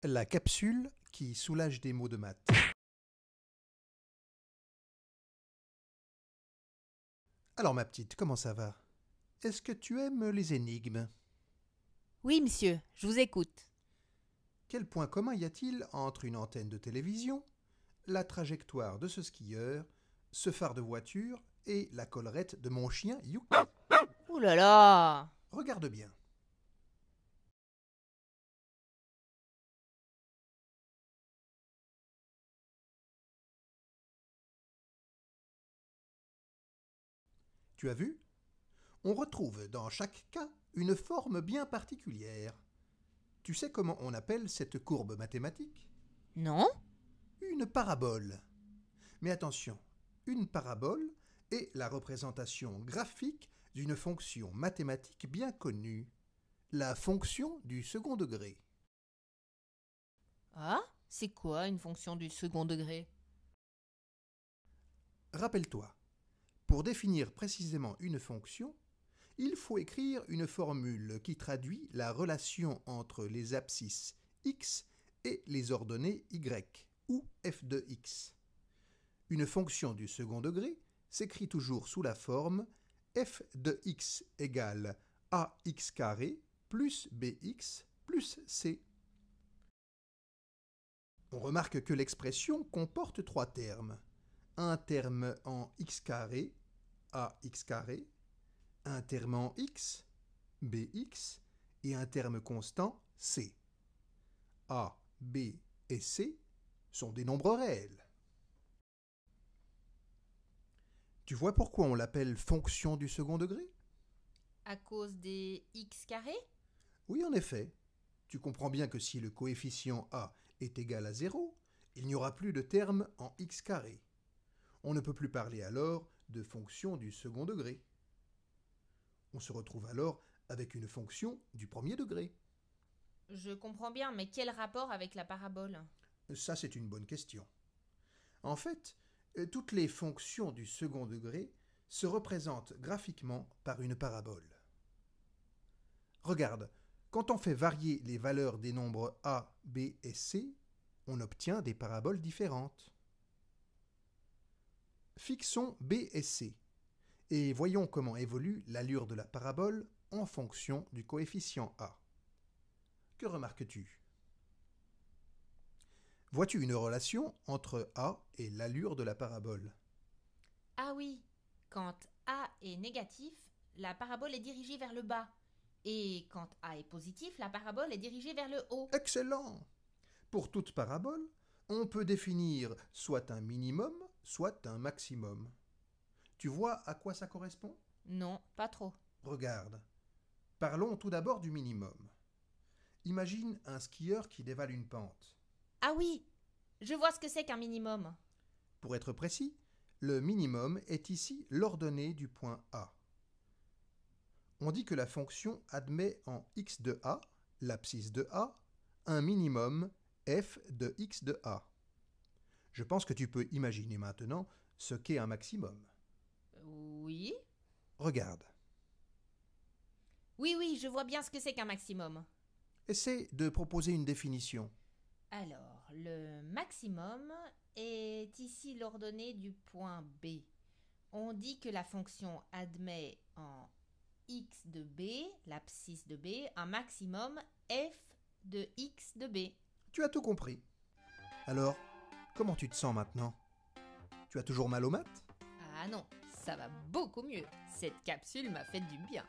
La capsule qui soulage des maux de maths. Alors ma petite, comment ça va? Est-ce que tu aimes les énigmes? Oui, monsieur, je vous écoute. Quel point commun y a-t-il entre une antenne de télévision, la trajectoire de ce skieur, ce phare de voiture et la collerette de mon chien Yuki? Ouh là là! Regarde bien. Tu as vu? On retrouve dans chaque cas une forme bien particulière. Tu sais comment on appelle cette courbe mathématique? Non? Une parabole. Mais attention, une parabole est la représentation graphique d'une fonction mathématique bien connue, la fonction du second degré. Ah? C'est quoi une fonction du second degré? Rappelle-toi, pour définir précisément une fonction, il faut écrire une formule qui traduit la relation entre les abscisses x et les ordonnées y, ou f de x. Une fonction du second degré s'écrit toujours sous la forme f de x égale ax carré plus bx plus c. On remarque que l'expression comporte trois termes. Un terme en x carré, ax carré, un terme en x, bx, et un terme constant, c. A, b et c sont des nombres réels. Tu vois pourquoi on l'appelle fonction du second degré? À cause des x carrés? Oui, en effet. Tu comprends bien que si le coefficient a est égal à 0, il n'y aura plus de terme en x carré. On ne peut plus parler alors de fonction du second degré. On se retrouve alors avec une fonction du premier degré. Je comprends bien, mais quel rapport avec la parabole? Ça, c'est une bonne question. En fait, toutes les fonctions du second degré se représentent graphiquement par une parabole. Regarde, quand on fait varier les valeurs des nombres a, b et c, on obtient des paraboles différentes. Fixons b et c, et voyons comment évolue l'allure de la parabole en fonction du coefficient a. Que remarques-tu? Vois-tu une relation entre a et l'allure de la parabole? Ah oui, quand a est négatif, la parabole est dirigée vers le bas. Et quand a est positif, la parabole est dirigée vers le haut. Excellent! Pour toute parabole, on peut définir soit un minimum, soit un maximum. Tu vois à quoi ça correspond? Non, pas trop. Regarde. Parlons tout d'abord du minimum. Imagine un skieur qui dévale une pente. Ah oui, je vois ce que c'est qu'un minimum. Pour être précis, le minimum est ici l'ordonnée du point A. On dit que la fonction admet en x de A, l'abscisse de A, un minimum f de x de A. Je pense que tu peux imaginer maintenant ce qu'est un maximum. Oui. Regarde. Oui, je vois bien ce que c'est qu'un maximum. Essaie de proposer une définition. Alors, le maximum est ici l'ordonnée du point B. On dit que la fonction admet en x de B, l'abscisse de B, un maximum f de x de B. Tu as tout compris. Alors, comment tu te sens maintenant? Tu as toujours mal aux maths? Ah non, ça va beaucoup mieux. Cette capsule m'a fait du bien.